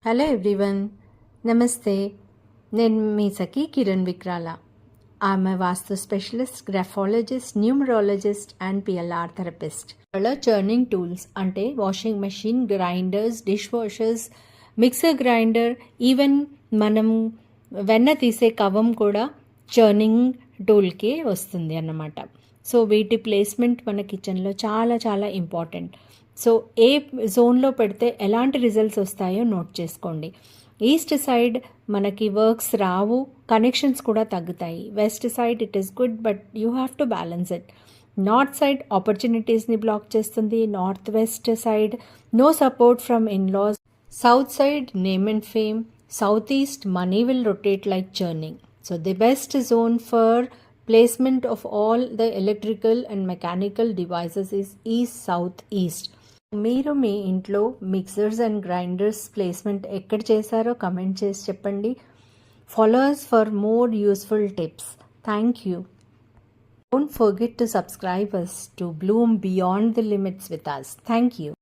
Hello everyone, నమస్తే. నేను మీ సఖీ కిరణ్ విక్రాల. ఆమె vastu specialist, graphologist, numerologist and PLR therapist. Colour churning tools అంటే washing machine, grinders, dish washers, mixer grinder, even మనం వెన్న తీసే కవం కూడా చర్నింగ్ టూల్కే వస్తుంది అన్నమాట. సో వీటి ప్లేస్మెంట్ మన కిచెన్లో చాలా చాలా ఇంపార్టెంట్. సో ఏ జోన్లో పెడితే ఎలాంటి రిజల్ట్స్ వస్తాయో నోట్ చేసుకోండి. ఈస్ట్ సైడ్ మనకి వర్క్స్ రావు, కనెక్షన్స్ కూడా తగ్గుతాయి. West side it is good, but you have to balance it. North side ఆపర్చునిటీస్ని బ్లాక్ చేస్తుంది. North west side no support from in-laws. South side name and fame. South east money will rotate like churning. So the best zone for placement of all the electrical and mechanical devices is east, south, east. మీరు మీ ఇంట్లో mixers and grinders placement ఎక్కడ చేశారో comment చేసి చెప్పండి. Follow us for more useful tips. Thank you. Don't forget to subscribe us to bloom beyond the limits with us. Thank you.